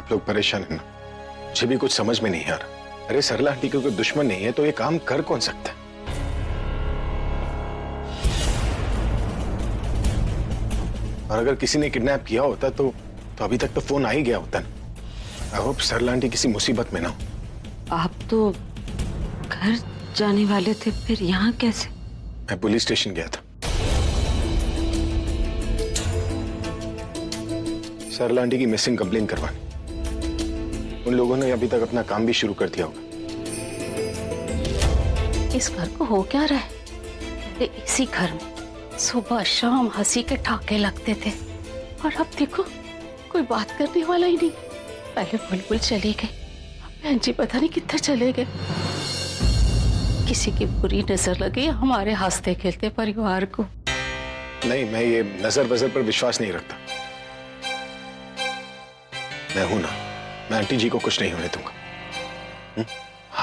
आप लोग परेशान हैं ना, मुझे भी कुछ समझ में नहीं आ रहा। अरे सरला आंटी को कोई दुश्मन नहीं है तो ये काम कर कौन सकता है? और अगर किसी ने किडनैप किया होता तो अभी तक तो फोन आ ही गया होता ना। आई होप सरला आंटी किसी मुसीबत में ना हो। आप तो घर जाने वाले थे, फिर यहाँ कैसे? मैं पुलिस स्टेशन गया था। सरला आंटी की मिसिंग कंप्लेन करवानी। उन लोगों ने अभी तक अपना काम भी शुरू कर दिया होगा। इस घर को हो क्या रहा है? पहले इसी घर में सुबह शाम हंसी के ठाके लगते थे और अब देखो कोई बात करने वाला ही नहीं। पहले बुलबुल चले गए, अब बहन जी पता नहीं किधर चले गए। किसी की बुरी नजर लगी हमारे हंसते खेलते परिवार को। नहीं, मैं ये नजर बजर पर विश्वास नहीं रखता। मैं हूं ना, मैं आंटी जी को कुछ नहीं होने दूंगा।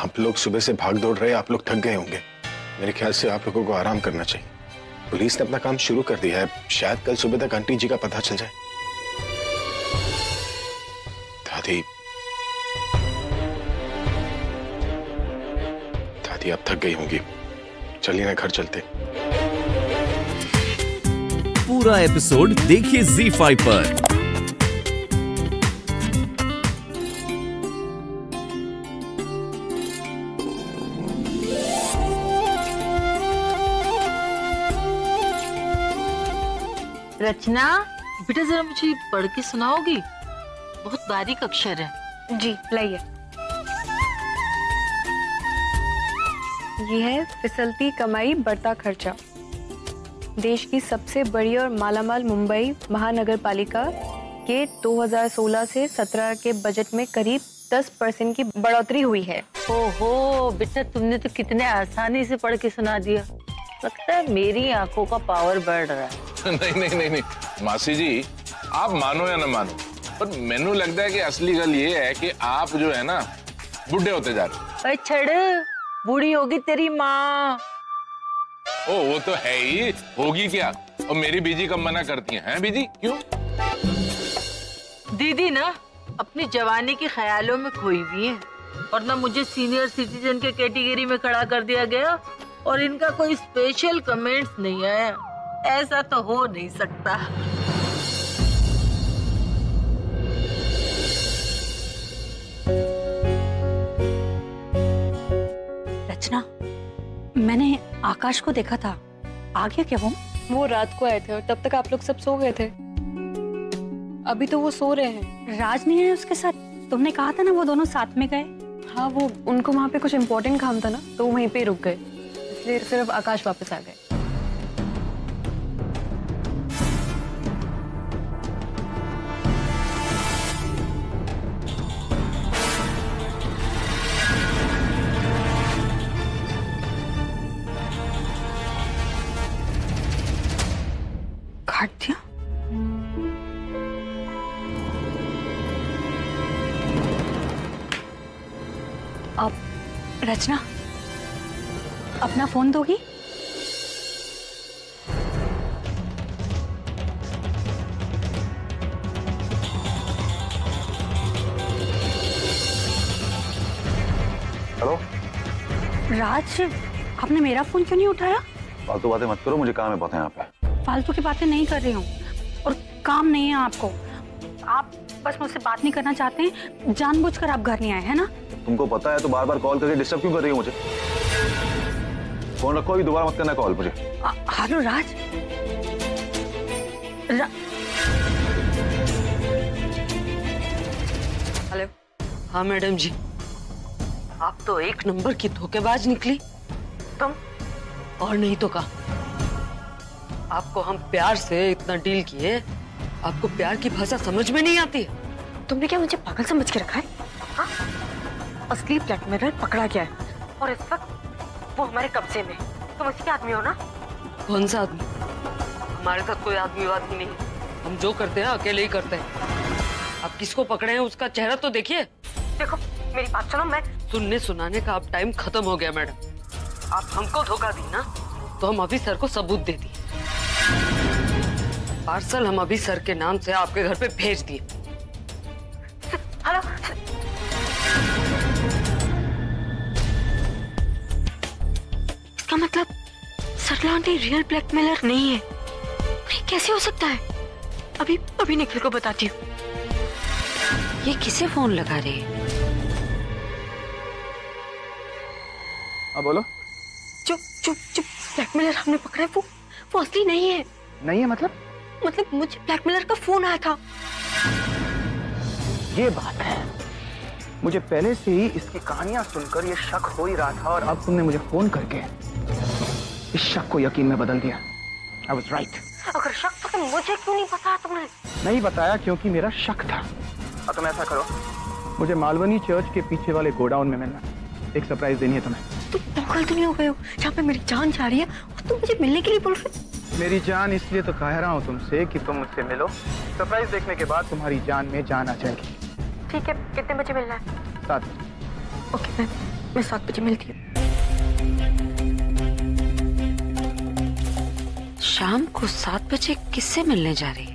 आप लोग सुबह से भाग दौड़ रहे, आप लोग थक गए होंगे। मेरे ख्याल से आप लोगों को आराम करना चाहिए। पुलिस ने अपना काम शुरू कर दिया है, शायद कल सुबह तक आंटी जी का पता चल जाए। दादी, दादी आप थक गई होंगी, चलिए ना घर चलते। पूरा एपिसोड देखिए ZEE5 पर। रचना, बेटा जरा मुझे पढ़ के सुनाओगी? बहुत बारीक अक्षर है। जी लाइए। ये है फिसलती कमाई बढ़ता खर्चा। देश की सबसे बड़ी और मालामाल मुंबई महानगर पालिका के 2016 से 17 के बजट में करीब 10% की बढ़ोतरी हुई है। ओहो बेटा, तुमने तो कितने आसानी से पढ़ के सुना दिया। लगता है मेरी आंखों का पावर बढ़ रहा है। नहीं मासी जी, आप मानो या ना मानो, पर मैनू लगता है कि असली गल ये है कि आप जो है ना बुढ़े होते जा रहे। अरे छड़, बूढ़ी होगी तेरी माँ। ओ वो तो है ही, होगी क्या? और मेरी बीजी कब मना करती हैं बीजी? क्यों? दीदी ना अपनी जवानी के ख्यालों में खोई हुई है, और ना मुझे सीनियर सिटीजन के कैटेगरी में खड़ा कर दिया गया और इनका कोई स्पेशल कमेंट्स नहीं आया। ऐसा तो हो नहीं सकता। रचना, मैंने आकाश को देखा था, आ गया क्या वो रात को आए थे और तब तक आप लोग सब सो गए थे। अभी तो वो सो रहे हैं। राज नहीं है उसके साथ? तुमने कहा था ना वो दोनों साथ में गए। हाँ, वो उनको वहाँ पे कुछ इम्पोर्टेंट काम था ना, तो वो वहीं पे रुक गए, इसलिए सिर्फ आकाश वापस आ गए। काट दिया? अब रचना, अपना फोन दोगी? हेलो राज, आपने मेरा फोन क्यों नहीं उठाया? फालतू बातें मत करो, मुझे काम है बहुत है यहाँ पे। फालतू की बातें नहीं कर रही हूँ, और काम नहीं है आपको। आप बस मुझसे बात नहीं करना चाहते हैं, जानबूझकर आप घर नहीं आए हैं ना? तुमको पता है तो बार बार कॉल करके डिस्टर्ब क्यों कर रही हो मुझे? फोन रखो, अभी दोबारा मत करना कॉल मुझे। हेलो राज। हेलो। हाँ मैडम जी, आप तो एक नंबर की धोखेबाज निकली तुम। और नहीं तो का, आपको हम प्यार से इतना डील किए, आपको प्यार की भाषा समझ में नहीं आती? तुमने क्या मुझे पागल समझ के रखा है? हाँ? असली ब्लैकमेलर पकड़ा गया है और इस वक्त वो हमारे कब्जे में। तुम उसी के आदमी हो ना? कौन सा आदमी? हमारे साथ कोई आदमी वादमी नहीं, हम जो करते हैं अकेले ही करते हैं। आप किसको पकड़े हैं उसका चेहरा तो देखिए। देखो मेरी बात सुनो। मैं सुनने सुनाने का अब टाइम खत्म हो गया मैडम। आप हमको धोखा दी ना, तो हम अभी सर को सबूत दे दिए। पार्सल हम अभी सर के नाम से आपके घर पे भेज दिए। हेलो, मतलब सरला आंटी रियल ब्लैकमेलर नहीं है? नहीं, कैसे हो सकता है? अभी निखिल को बताती हूँ। ये किसे फोन लगा रही है? हाँ बोलो। चुप चुप चुप, ब्लैकमेलर हमने पकड़ा है, वो असली नहीं है। नहीं है मतलब मुझे ब्लैकमेलर का फोन आया था। ये बात है, मुझे पहले से ही इसकी कहानियां सुनकर ये शक हो ही रहा था, और अब तुमने मुझे फोन करके इस शक को यकीन में बदल दिया। I was right। अगर शक था तो मुझे क्यों नहीं बताया तुमने? नहीं बताया क्योंकि मेरा शक था। अब तुम ऐसा करो, मुझे मालवनी चर्च के पीछे वाले गोडाउन में मिलना, एक सरप्राइज देनी है तुम्हें। तुम पागल तो नहीं हो गए हो? जहाँ पे मेरी जान जा रही है और तुम मुझे मिलने के लिए बोल रहे हो? मेरी जान इसलिए तो कह रहा हूँ तुमसे कि तुम मुझसे मिलो, सरप्राइज देखने के बाद तुम्हारी जान में जान आ जाएगी। ठीक है, कितने बजे मिलना है? 7। ओके, मैं 7 बजे मिलती हूँ। शाम को 7 बजे किससे मिलने जा रही है?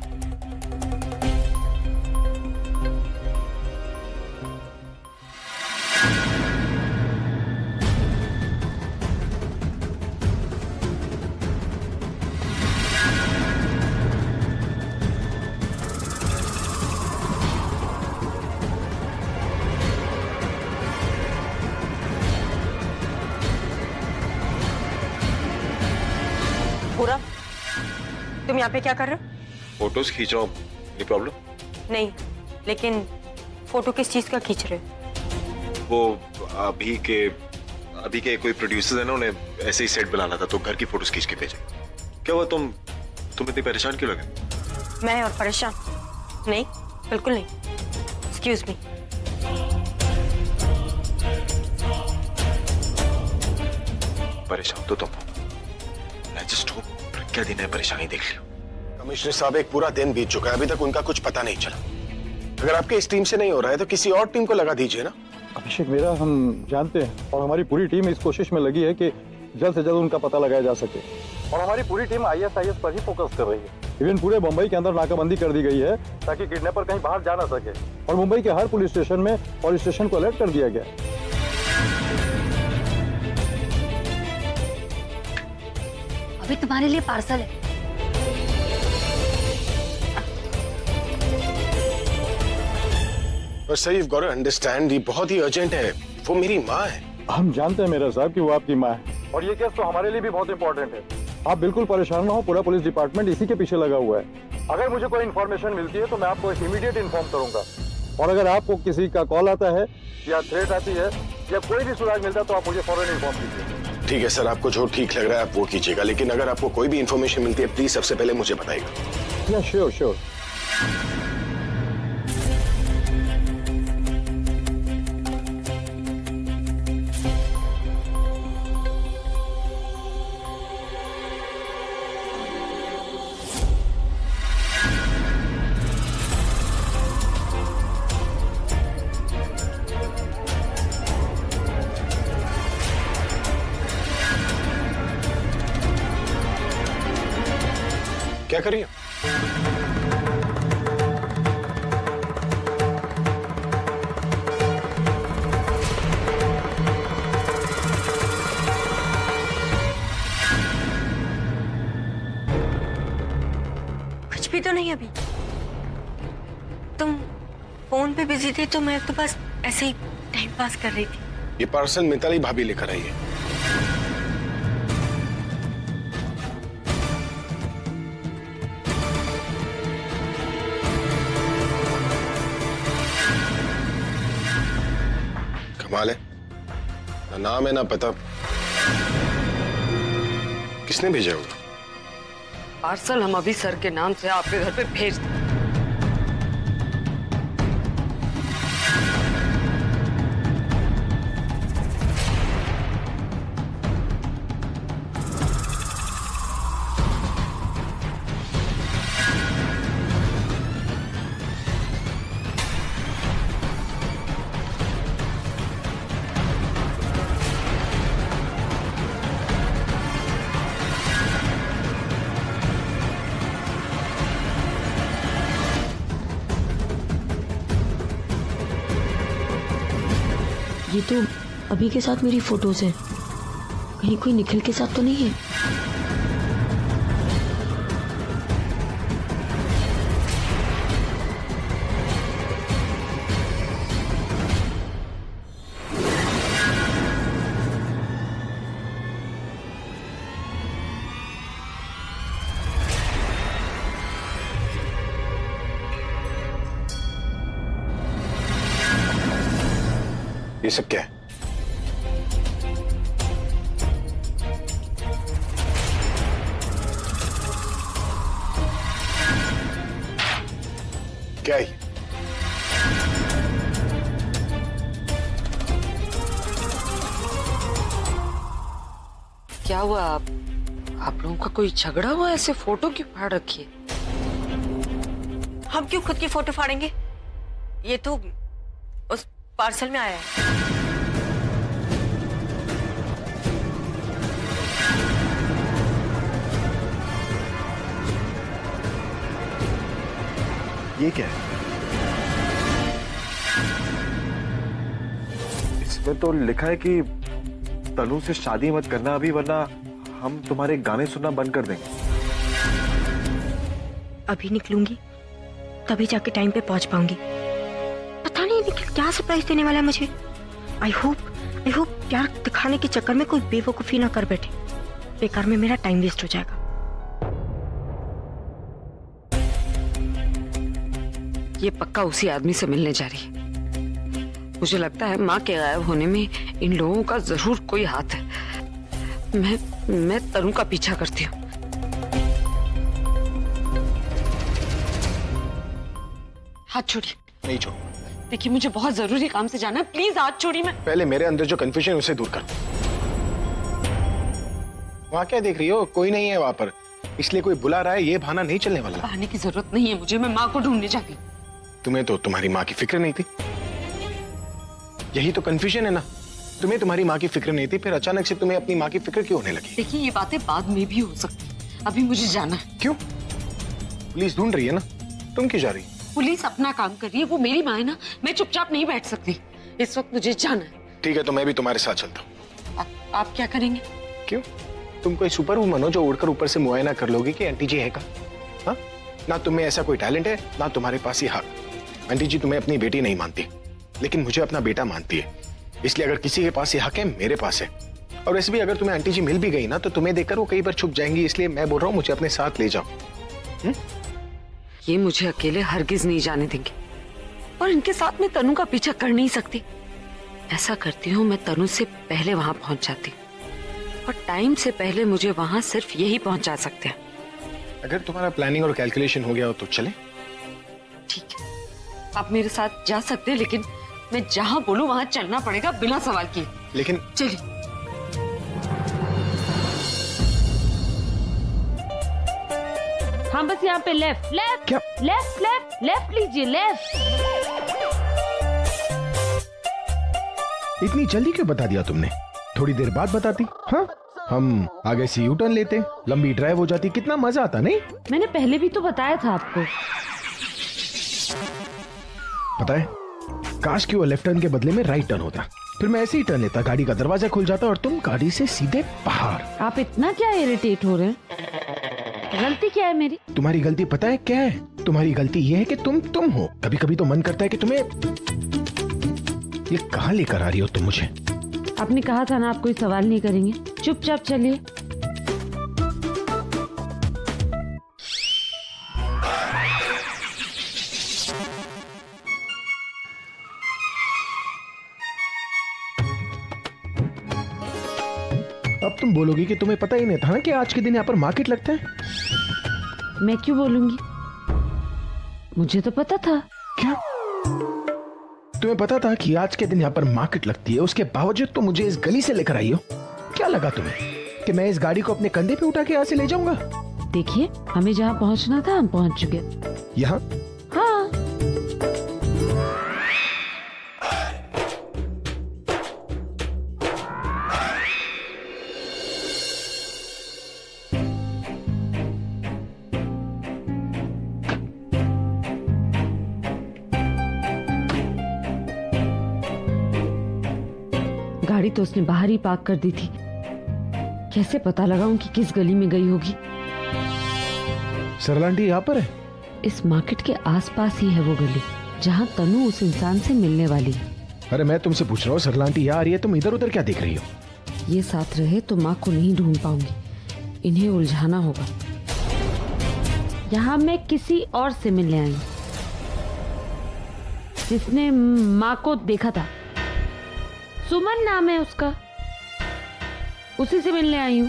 पूरा, तुम यहाँ पे क्या कर रहे हो? फोटोज खींच रहा हूँ। कोई प्रॉब्लम? नहीं, लेकिन फोटो किस चीज का खींच रहे हो? वो अभी के कोई प्रोड्यूसर्स है ना, उन्हें ऐसे ही सेट बनाना था तो घर की फोटोज खींच के भेजे। क्या हुआ, तुम इतनी परेशान क्यों लगे? मैं और परेशान? नहीं, बिल्कुल नहीं। Excuse me. परेशान तो तुम हो। मैं जस्ट होप क्या दिन है परेशानी देख लियो। कमिश्नर साहब, एक पूरा दिन बीत चुका है, अभी तक उनका कुछ पता नहीं चला। अगर आपके इस टीम से नहीं हो रहा है तो किसी और टीम को लगा दीजिए ना। अभिषेक मेरा, हम जानते हैं और हमारी पूरी टीम इस कोशिश में लगी है कि जल्द से जल्द उनका पता लगाया जा सके, और हमारी पूरी टीम ISIS पर ही फोकस कर रही है। इवन पूरे मुंबई के अंदर नाकाबंदी कर दी गई है ताकि किडनैपर कहीं बाहर जा ना सके, और मुंबई के हर पुलिस स्टेशन को अलर्ट कर दिया गया। अभी तुम्हारे लिए पार्सल है। पर sir, you've got to understand, ये बहुत ही अर्जेंट है। वो मेरी माँ है। हम जानते हैं मेरा साहब कि वो आपकी माँ है, और ये केस तो हमारे लिए भी बहुत इंपॉर्टेंट है। आप बिल्कुल परेशान ना हो, पूरा पुलिस डिपार्टमेंट इसी के पीछे लगा हुआ है। अगर मुझे कोई इन्फॉर्मेशन मिलती है तो मैं आपको इमीडिएट इन्फॉर्म करूंगा, और अगर आपको किसी का कॉल आता है या थ्रेट आती है या कोई भी सुराग मिलता है तो आप मुझे फौरन इन्फॉर्म कीजिए। ठीक है सर, आपको जो ठीक लग रहा है आप वो कीजिएगा, लेकिन अगर आपको कोई भी इन्फॉर्मेशन मिलती है प्लीज सबसे पहले मुझे बताइएगा। या श्योर। क्या कर रही हो? कुछ भी तो नहीं। अभी तुम फोन पे बिजी थे तो मैं तो बस ऐसे ही टाइम पास कर रही थी। ये पार्सल मिताली भाभी लेकर आई है। कमाल है, ना नाम है ना पता। किसने भेजा होगा? पार्सल हम अभी सर के नाम से आपके घर पे भेज दें। ये तो अभी के साथ मेरी फोटोज है। कहीं कोई निखिल के साथ तो नहीं है? ये सब क्या है? क्या है? क्या हुआ? आप लोगों का कोई झगड़ा हुआ? ऐसे फोटो क्यों फाड़ रखी है? हम क्यों खुद की फोटो फाड़ेंगे? ये तो उस पार्सल में आया है। ये क्या है? इसमें तो लिखा है कि तनु से शादी मत करना अभी, वरना हम तुम्हारे गाने सुनना बंद कर देंगे। अभी निकलूंगी तभी जाके टाइम पे पहुंच पाऊंगी। पता नहीं निखिल क्या सरप्राइज देने वाला है मुझे। आई होप प्यार दिखाने के चक्कर में कोई बेवकूफी ना कर बैठे। बेकार में मेरा टाइम वेस्ट हो जाएगा। ये पक्का उसी आदमी से मिलने जा रही है। मुझे लगता है माँ के गायब होने में इन लोगों का जरूर कोई हाथ है। मैं तनु का पीछा करती हूँ। हाथ छोड़िए। नहीं छोड़ो। देखिए मुझे बहुत जरूरी काम से जाना है, प्लीज हाथ छोड़िए। मैं पहले मेरे अंदर जो कंफ्यूजन है उसे दूर कर। वहां क्या देख रही हो? कोई नहीं है वहां पर, इसलिए कोई बुला रहा है, ये बहाना नहीं चलने वाला। बहाने की जरूरत नहीं है मुझे, मैं माँ को ढूंढने जाती हूँ। तुम्हें तो तुम्हारी माँ की फिक्र नहीं थी, यही तो कंफ्यूजन है ना। तुम्हें तुम्हारी माँ की फिक्र नहीं थी, फिर अचानक से तुम्हें अपनी माँ की फिक्र क्यों होने लगी? देखिए ये बातें बाद में भी हो सकती, अभी मुझे जाना है। क्यों? पुलिस ढूंढ रही है ना, तुम क्यों जा रही? पुलिस अपना काम कर रही है, वो मेरी माँ है ना, मैं चुपचाप नहीं बैठ सकती। इस वक्त मुझे जाना है। ठीक है, तो मैं भी तुम्हारे साथ चलता हूँ। आप क्या करेंगे? क्यों? तुम कोई सुपर वुमन हो जो उड़कर ऊपर से मुआयना कर लोगी कि आंटी जी है का? हाँ? ना तुम्हें ऐसा कोई टैलेंट है, ना तुम्हारे पास ये हक। आंटी जी तुम्हें अपनी बेटी नहीं मानती, लेकिन मुझे अपना बेटा मानती है। इसलिए अगर किसी के पास ये हक है, मेरे पास है। और वैसे भी अगर तुम्हें आंटी जी मिल भी गई ना, तो तुम्हें देखकर वो कई बार छुप जाएंगी। इसलिए मैं बोल रहा हूँ, मुझे अपने साथ ले जाओ। ये मुझे अकेले हरगिज नहीं जाने देंगे, और इनके साथ में तनु का पीछा कर नहीं सकती। ऐसा करती हूँ, मैं तनु से पहले वहां पहुंच जाती हूँ, और टाइम से पहले मुझे वहां सिर्फ यही पहुंचा सकते हैं। अगर तुम्हारा प्लानिंग और कैलकुलेशन हो गया हो तो चले। ठीक है, आप मेरे साथ जा सकते हैं, लेकिन मैं जहां बोलूं वहां चलना पड़ेगा बिना सवाल किए। लेकिन चलिए। हाँ बस यहाँ पे लेफ्ट लेफ्ट क्या? लेफ्ट लेफ्ट लेफ्ट लीजिए, लेफ्ट। इतनी जल्दी क्यों बता दिया तुमने? थोड़ी देर बाद बताती। हाँ, हम आगे से यू टर्न लेते, लंबी ड्राइव हो जाती, कितना मजा आता। नहीं, मैंने पहले भी तो बताया था आपको। पता है, काश कि वो लेफ्ट टर्न के बदले में राइट टर्न होता, फिर मैं ऐसे ही टर्न लेता, गाड़ी का दरवाजा खुल जाता और तुम गाड़ी से सीधे बाहर। आप इतना क्या इरिटेट हो रहे हैं? गलती क्या है मेरी? तुम्हारी गलती पता है क्या है? तुम्हारी गलती ये है कि तुम हो। कभी कभी तो मन करता है कि तुम्हें ये कहाँ लेकर आ रही हो तुम मुझे। आपने कहा था ना आप कोई सवाल नहीं करेंगे, चुपचाप चलिए। अब तुम बोलोगी कि तुम्हें पता ही नहीं था ना कि आज के दिन यहाँ पर मार्केट लगता है। मैं क्यों बोलूंगी, मुझे तो पता था। क्या तुम्हें पता था कि आज के दिन यहाँ पर मार्केट लगती है? उसके बावजूद तुम मुझे इस गली से लेकर आई हो। क्या लगा तुम्हें कि मैं इस गाड़ी को अपने कंधे पे उठा के यहाँ से ले जाऊंगा? देखिए, हमें जहाँ पहुँचना था हम पहुँच चुके। यहाँ? हाँ। गाड़ी तो उसने बाहर ही पार्क कर दी थी, कैसे पता लगाऊं कि किस गली में गई होगी? सरला आंटी यहाँ पर है? इस मार्केट के आसपास ही है वो गली जहाँ तनु उस इंसान से मिलने वाली है। अरे मैं तुमसे पूछ रहा हूँ, सरला आंटी यहाँ आ रही है, तुम इधर उधर क्या देख रही हो? ये साथ रहे तो माँ को नहीं ढूंढ पाऊंगी, इन्हें उलझाना होगा। यहाँ मैं किसी और से मिलने आई जिसने माँ को देखा था। सुमन नाम है उसका, उसी से मिलने आई हूँ।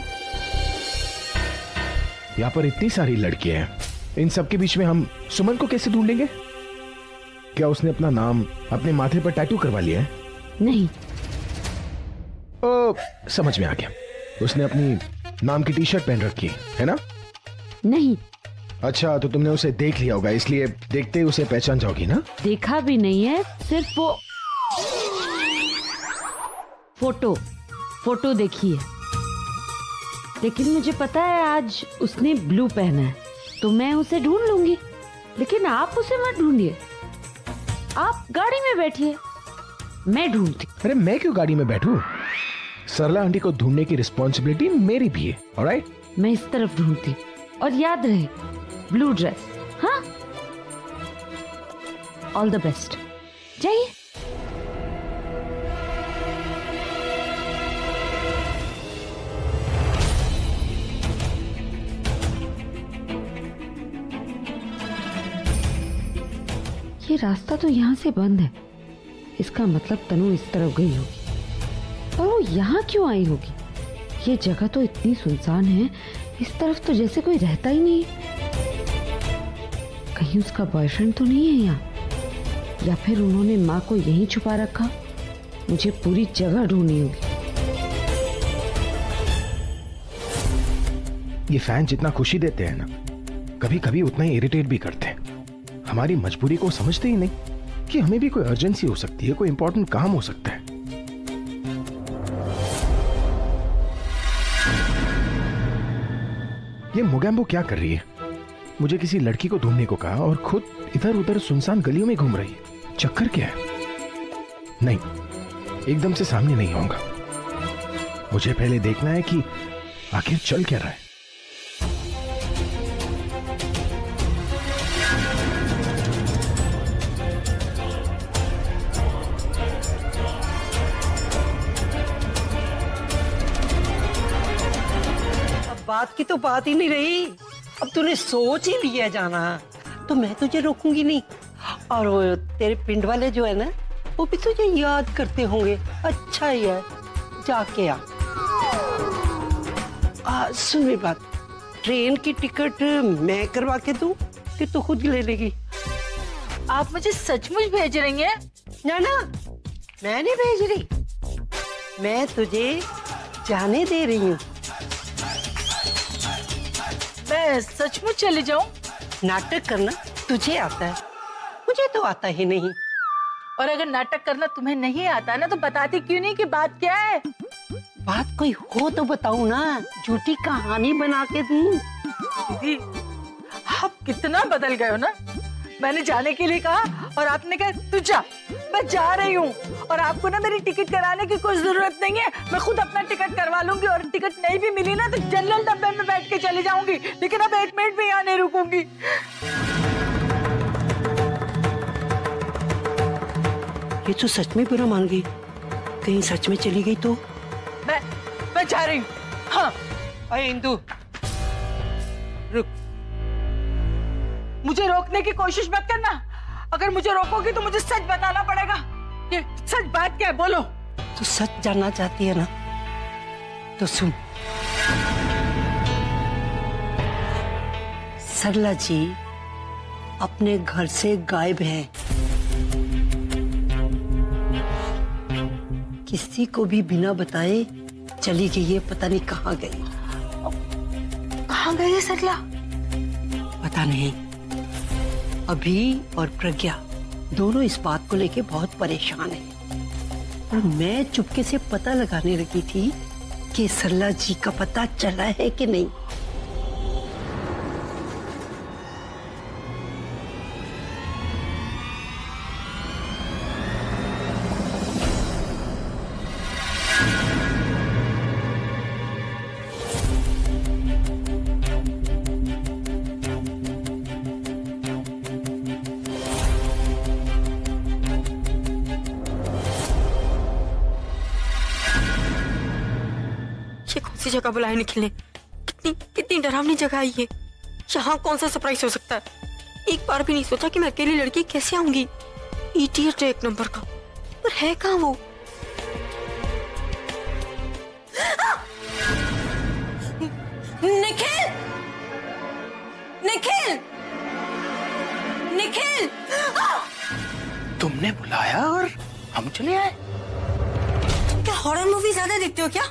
यहाँ पर इतनी सारी लड़कियां हैं, इन सबके बीच में हम सुमन को कैसे ढूंढेंगे? क्या उसने अपना नाम अपने माथे पर टैटू करवा लिया है? नहीं। ओ, समझ में आ गया, उसने अपनी नाम की टी शर्ट पहन रखी है ना? नहीं। अच्छा, तो तुमने उसे देख लिया होगा, इसलिए देखते ही उसे पहचान जाओगी ना? देखा भी नहीं है, सिर्फ वो फोटो देखी है। लेकिन मुझे पता है आज उसने ब्लू पहना है, तो मैं उसे ढूंढ लूंगी। लेकिन आप उसे मत ढूंढिए, आप गाड़ी में बैठिए, मैं ढूंढती। अरे मैं क्यों गाड़ी में बैठूं? सरला आंटी को ढूंढने की रिस्पॉन्सिबिलिटी मेरी भी है। ऑलराइट? मैं इस तरफ ढूंढती, और याद रहे ब्लू ड्रेस। हाँ, ऑल द बेस्ट। जाइए। ये रास्ता तो यहाँ से बंद है, इसका मतलब तनु इस तरफ गई होगी। और वो यहाँ क्यों आई होगी? ये जगह तो इतनी सुनसान है, इस तरफ तो जैसे कोई रहता ही नहीं। कहीं उसका बॉयफ्रेंड तो नहीं है यहाँ, या फिर उन्होंने माँ को यहीं छुपा रखा? मुझे पूरी जगह ढूंढनी होगी। ये फैन जितना खुशी देते हैं ना, कभी कभी उतना ही इरिटेट भी करते हैं। हमारी मजबूरी को समझते ही नहीं कि हमें भी कोई अर्जेंसी हो सकती है, कोई इंपॉर्टेंट काम हो सकता है। ये मोगैम्बो क्या कर रही है? मुझे किसी लड़की को ढूंढने को कहा और खुद इधर उधर सुनसान गलियों में घूम रही है। चक्कर क्या है? नहीं, एकदम से सामने नहीं आऊंगा। मुझे पहले देखना है कि आखिर चल क्या रहा है। बात की तो बात ही नहीं रही, अब तूने सोच ही लिया जाना, तो मैं तुझे रोकूंगी नहीं। और वो तेरे पिंड वाले जो है ना, वो भी तुझे याद करते होंगे। अच्छा ही है, जाके आ। सुन मेरी बात, ट्रेन की टिकट मैं करवा के दूं कि तू खुद ले लेगी? आप मुझे सचमुच भेज रही हैं? ना ना, मैं नहीं भेज रही, मैं तुझे जाने दे रही हूँ। मैं सचमुच चले जाऊं? नाटक करना तुझे आता है, मुझे तो आता ही नहीं। और अगर नाटक करना तुम्हें नहीं आता ना, तो बताती क्यों नहीं कि बात क्या है? बात कोई हो तो बताऊं ना, झूठी कहानी बना के दूं। दीदी, आप कितना बदल गए हो ना। मैंने जाने के लिए कहा और आपने कहा तू जा। मैं जा रही हूँ, और आपको ना मेरी टिकट कराने की कोई जरूरत नहीं है, मैं खुद अपना टिकट करवा लूंगी। और टिकट नहीं भी मिली ना, तो जनरल डब्बे में बैठ के चली जाऊंगी, लेकिन अब 1 मिनट भी यहाँ नहीं रुकूंगी। ये तो सच में बुरा मान गई, कहीं सच में चली गई तो? मैं जा रही हूँ। हाँ। अरे इंदु, रुक। मुझे रोकने की कोशिश मत करना, अगर मुझे रोकोगी तो मुझे सच बताना पड़ेगा। ये सच बात क्या है, बोलो। तू सच जानना चाहती है ना, तो सुन। सरला जी अपने घर से गायब हैं, किसी को भी बिना बताए चली गई है, पता नहीं कहाँ गई। कहाँ गई है सरला? पता नहीं। अभी और प्रज्ञा दोनों इस बात को लेके बहुत परेशान हैं, और मैं चुपके से पता लगाने लगी थी कि सरला जी का पता चला है कि नहीं। सी जगह बुलाया निखिल ने? कितनी कितनी डरावनी जगह है ये। यहाँ कौन सा सरप्राइज हो सकता है? एक बार भी नहीं सोचा कि मैं अकेली लड़की कैसे आऊंगी। इडियट है एक नंबर का। पर है कहाँ वो? निखिल! निखिल! निखिल! तुमने बुलाया और हम चले आए? क्या हॉरर मूवी ज्यादा देखते हो क्या?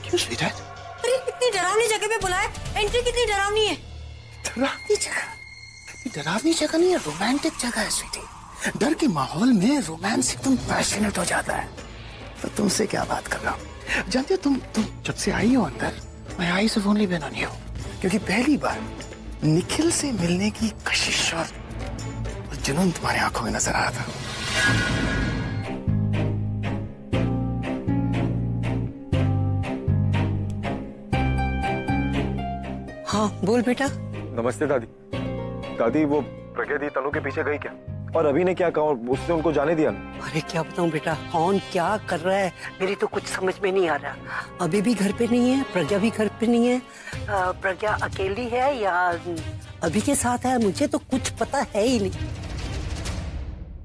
क्यों स्वीटहार्ट? अरे इतनी डरावनी जगह पे बुलाया, एंट्री कितनी डरावनी है। डरावनी जगह? डरावनी जगह नहीं है, रोमांटिक जगह है स्वीटी। डर के माहौल में रोमांस एकदम पैशनेट हो जाता है। तो तुमसे क्या बात कर रहा हूँ? जानते हो तुम जब से आई हो अंदर, मैं आई से ओनली बिन ऑन यू, क्योंकि पहली बार निखिल से मिलने की कशिश और जुनून तुम्हारी आंखों में नजर आया था। हाँ बोल बेटा। नमस्ते दादी। दादी वो प्रज्ञा दी तनु के पीछे गई क्या? और अभी ने क्या कहा? उसने उनको जाने दिया ना? अरे क्या बताऊं बेटा, कौन क्या कर रहा है मेरी तो कुछ समझ में नहीं आ रहा। अभी भी घर पे नहीं है, प्रज्ञा भी घर पे नहीं है। प्रज्ञा अकेली है या अभी के साथ है, मुझे तो कुछ पता है ही नहीं।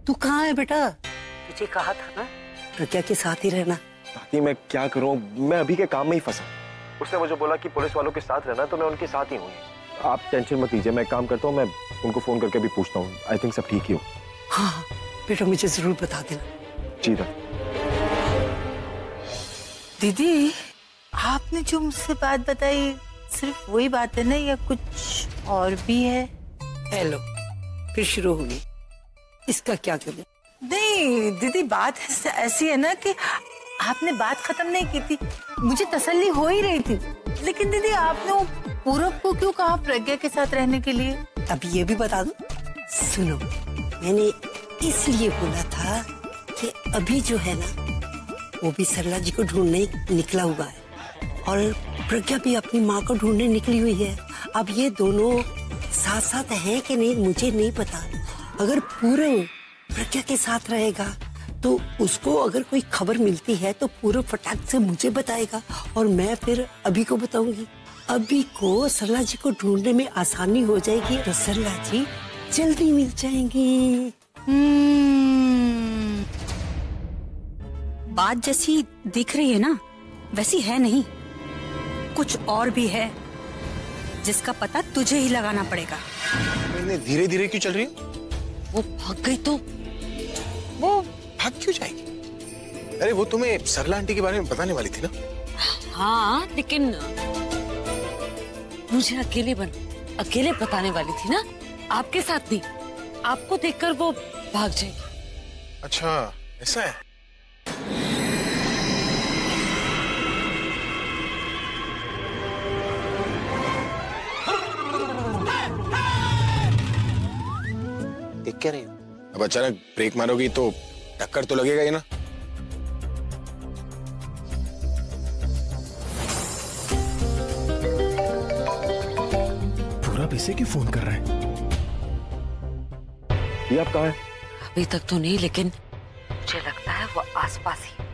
तू कहाँ है बेटा? तुझे कहा था ना प्रज्ञा के साथ ही रहना। दादी मैं क्या करूं, मैं अभी के काम में ही फंसा। उसने मुझे बोला कि पुलिस वालों के साथ रहना, तो मैं उनके साथ ही हूँ। आप टेंशन मत लीजिए, मैं काम करता हूँ, मैं उनको फोन करके भी पूछता हूँ। आई थिंक सब ठीक ही हो। हाँ बेटा मुझे जरूर बता देना। जी दादी। दीदी आपने जो मुझसे बात बताई सिर्फ वही बात है ना या कुछ और भी है? हेलो फिर शुरू होगी, इसका क्या करें? नहीं दीदी बात ऐसी है ना कि आपने बात खत्म नहीं की थी, मुझे तसल्ली हो ही रही थी। लेकिन दीदी आपने वो पूरब को क्यों कहा प्रज्ञा के साथ रहने के लिए? अब ये भी बता दूं? सुनो, मैंने इसलिए बोला था कि अभी जो है ना वो भी सरला जी को ढूंढने निकला हुआ है और प्रज्ञा भी अपनी माँ को ढूंढने निकली हुई है। अब ये दोनों साथ साथ हैं कि नहीं मुझे नहीं पता। अगर पूरब प्रज्ञा के साथ रहेगा तो उसको अगर कोई खबर मिलती है तो पूरब फटाक से मुझे बताएगा और मैं फिर अभी को बताऊंगी। अभी को सरला जी को ढूंढने में आसानी हो जाएगी तो सरला जी जल्दी मिल जाएंगी। बात जैसी दिख रही है ना वैसी है नहीं, कुछ और भी है जिसका पता तुझे ही लगाना पड़ेगा। धीरे धीरे क्यों चल रही है? वो भाग गई तो वो भाग क्यों जाएगी? अरे वो तुम्हें सरला आंटी के बारे में बताने वाली थी ना? हाँ लेकिन मुझे अकेले बताने वाली थी ना, आपके साथ नहीं। आपको देखकर वो भाग जाएगी। अच्छा ऐसा है। देख क्या रही हो? अब अचानक ब्रेक मारोगी तो टक्कर तो लगेगा ही ना। पूरा पैसे क्यों फोन कर रहा है? ये आप कहाँ हैं? अभी तक तो नहीं, लेकिन मुझे लगता है वो आसपास ही,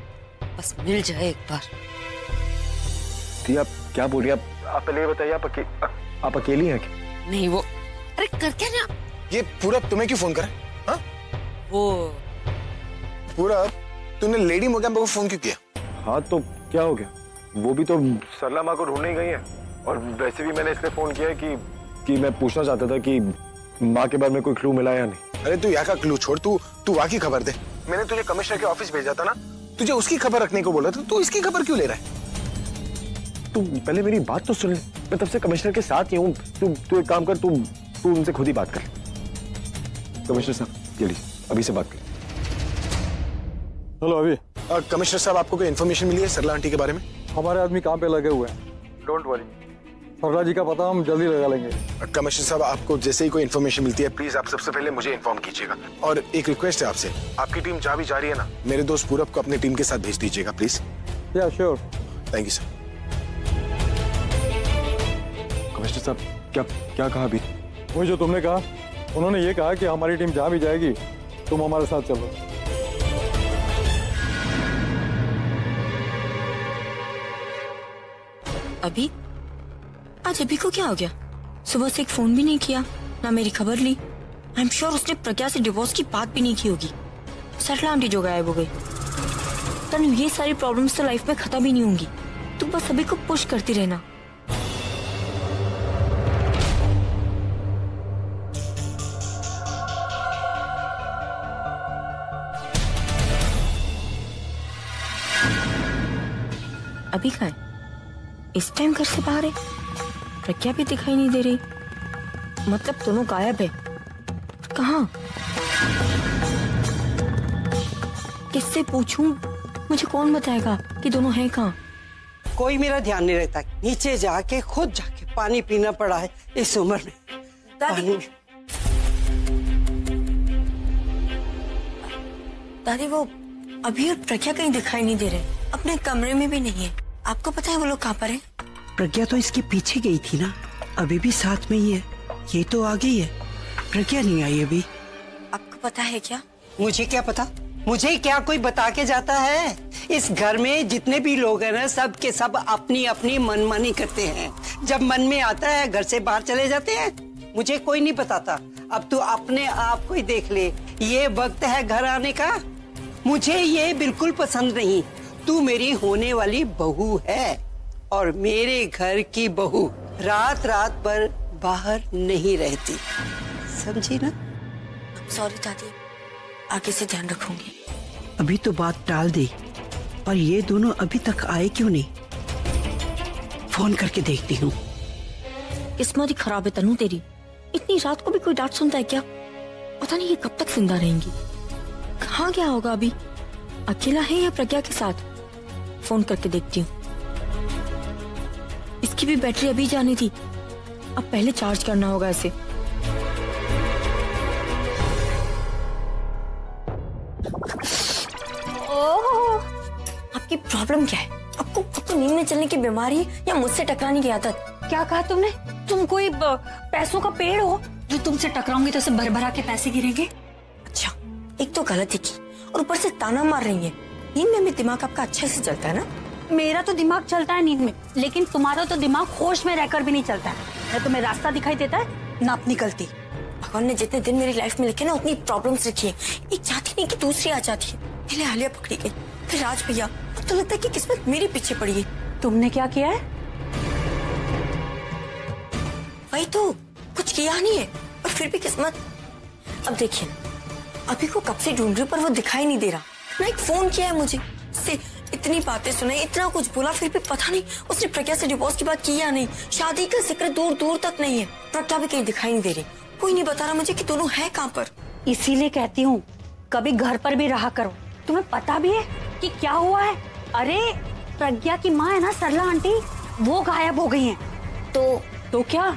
बस मिल जाए एक बार। आप क्या बोल रही हैं? आप पहले ये बताइए, आप अकेली हैं क्या? नहीं वो, अरे कर क्या ना? ये पूरब तुम्हें क्यों फोन करे? हाँ? वो पूरब तूने लेडी मोगैम्बो को फोन क्यों किया? हाँ तो क्या हो गया? वो भी तो सरला माँ को ढूंढने गई है और वैसे भी मैंने इसलिए फोन किया है कि मैं पूछना चाहता था कि माँ के बारे में कोई क्लू मिला या नहीं। अरे तू यहाँ का क्लू छोड़, तू वाकई खबर दे। मैंने तुझे कमिश्नर के ऑफिस भेजा था ना, तुझे उसकी खबर रखने को बोला था, तू इसकी खबर क्यों ले रहा है? तू पहले मेरी बात तो सुन ले। मैं तब से कमिश्नर के साथ ही हूँ। तू एक काम कर, तू उनसे खुद ही बात कर। कमिश्नर साहब ये लीजिए, अभी से बात कर। हेलो अभी। कमिश्नर साहब आपको कोई इन्फॉर्मेशन मिली है सरला आंटी के बारे में? हमारे आदमी काम पे लगे हुए हैं, डोंट वरी। सरला जी का पता हम जल्दी लगा लेंगे। कमिश्नर साहब आपको जैसे ही कोई इन्फॉर्मेशन मिलती है प्लीज आप सबसे पहले मुझे इन्फॉर्म कीजिएगा। और एक रिक्वेस्ट है आपसे, आपकी टीम जहाँ भी जा रही है ना, मेरे दोस्त पूरब को अपनी टीम के साथ भेज दीजिएगा प्लीज। या sure. Thank you sir. Commissioner साहब क्या कहा अभी? वही जो तुमने कहा, उन्होंने ये कहा कि हमारी टीम जहाँ भी जाएगी तुम हमारे साथ चलो। अभी आज अभी को क्या हो गया? सुबह से एक फोन भी नहीं किया, ना मेरी खबर ली। आई एम श्योर उसने प्रज्ञा से डिवोर्स की बात भी नहीं की होगी। सरला आंटी जो गायब हो गई। तनु, ये सारी प्रॉब्लम्स तो लाइफ में खत्म ही नहीं होंगी। तू बस अभी को पुश करती रहना। अभी कहाँ है? इस टाइम घर से बाहर है। प्रज्ञा भी दिखाई नहीं दे रही, मतलब दोनों गायब है। कहाँ? किससे पूछूं? मुझे कौन बताएगा कि दोनों हैं कहाँ? कोई मेरा ध्यान नहीं रहता। नीचे जाके खुद जाके पानी पीना पड़ा है इस उम्र में। पानी दादी, वो अभी और प्रज्ञा कहीं दिखाई नहीं दे रहे, अपने कमरे में भी नहीं है। आपको पता है वो लोग कहाँ पर है? प्रज्ञा तो इसके पीछे गई थी ना, अभी भी साथ में ही है। ये तो आ गई है, प्रज्ञा नहीं आई अभी। आपको पता है क्या? मुझे क्या पता? मुझे क्या कोई बता के जाता है? इस घर में जितने भी लोग हैं ना, सब के सब अपनी अपनी मनमानी करते हैं। जब मन में आता है घर से बाहर चले जाते हैं। मुझे कोई नहीं बताता। अब तू अपने आप को ही देख ले, ये वक्त है घर आने का। मुझे ये बिल्कुल पसंद नहीं। तू मेरी होने वाली बहू है और मेरे घर की बहू रात रात भर बाहर नहीं रहती, समझी ना? सॉरी दादी, आगे से ध्यान रखूंगी। अभी तो बात टाल दी, पर ये दोनों अभी तक आए क्यों नहीं? फोन करके देखती हूँ। किस्मत ही खराब है तनु तेरी। इतनी रात को भी कोई डांट सुनता है क्या? पता नहीं ये कब तक जिंदा रहेंगी। कहाँ गया होगा अभी? अकेला है या प्रज्ञा के साथ? फोन करके देखती हूँ। इसकी भी बैटरी अभी जानी थी, अब पहले चार्ज करना होगा इसे। ओह, आपकी प्रॉब्लम क्या है? आपको नींद में चलने की बीमारी है या मुझसे टकराने की आदत? क्या कहा तुमने? तुम कोई पैसों का पेड़ हो जो तुमसे टकराऊंगी तो उसे भर भरा के पैसे गिरेंगे? अच्छा, एक तो गलती की और ऊपर से ताना मार रही है। नींद में भी दिमाग आपका अच्छे से चलता है ना? मेरा तो दिमाग चलता है नींद में, लेकिन तुम्हारा तो दिमाग होश में रहकर भी नहीं चलता है। न तुम्हें रास्ता दिखाई देता है ना अपनी गलती। भगवान ने जितने दिन मेरी लाइफ में लिखे ना, उतनी प्रॉब्लम्स रखी है। एक चाहती नहीं कि दूसरी आ जाती है। पहले आलिया पकड़ी गई, फिर राज भैया। अब तो लगता है कि किस्मत मेरे पीछे पड़ी है। तुमने क्या किया है? वही तो, कुछ किया नहीं है और फिर भी किस्मत। अब देखिए, अभी को कब से ढूंढ रही हूँ पर वो दिखाई नहीं दे रहा। ना एक फोन किया है मुझे, उससे इतनी बातें सुनाई, इतना कुछ बोला, फिर भी पता नहीं उसने प्रज्ञा से डिवोर्स की बात की या नहीं। शादी का जिक्र दूर दूर तक नहीं है। प्रज्ञा भी कहीं दिखाई नहीं दे रही। कोई नहीं बता रहा मुझे कि दोनों है कहाँ पर। इसीलिए कहती हूँ कभी घर पर भी रहा करो। तुम्हें पता भी है कि क्या हुआ है? अरे प्रज्ञा की माँ है ना, सरला आंटी, वो गायब हो गई है। तो क्या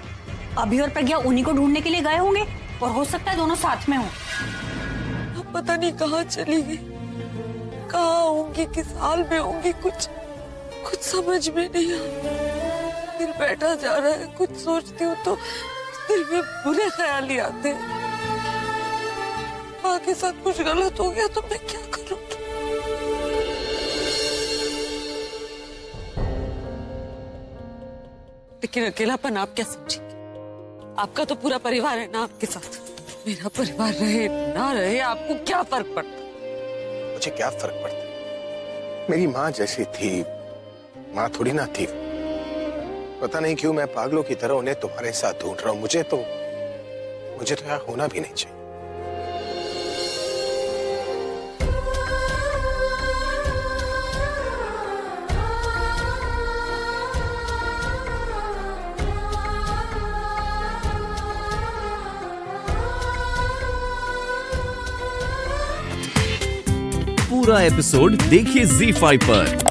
अभी और प्रज्ञा उन्हीं को ढूंढने के लिए गए होंगे और हो सकता है दोनों साथ में हो। अब पता नहीं कहाँ चली गई, कहाँ होंगी, किस हाल में होंगी, कुछ समझ में नहीं आ। दिल बैठा जा रहा है। कुछ सोचती हूँ तो दिल में बुरे ख्याल ही आते हैं। माँ के साथ कुछ गलत हो गया तो मैं क्या करूँ? लेकिन अकेलापन आप क्या समझेंगे? आपका तो पूरा परिवार है ना आपके साथ। मेरा परिवार रहे ना रहे आपको क्या फर्क पड़ता? मुझे क्या फर्क पड़ता? मेरी माँ जैसी थी, माँ थोड़ी ना थी। पता नहीं क्यों मैं पागलों की तरह उन्हें तुम्हारे साथ ढूंढ रहा हूँ। मुझे तो यहाँ होना भी नहीं चाहिए। पूरा एपिसोड देखिए ZEE5 पर।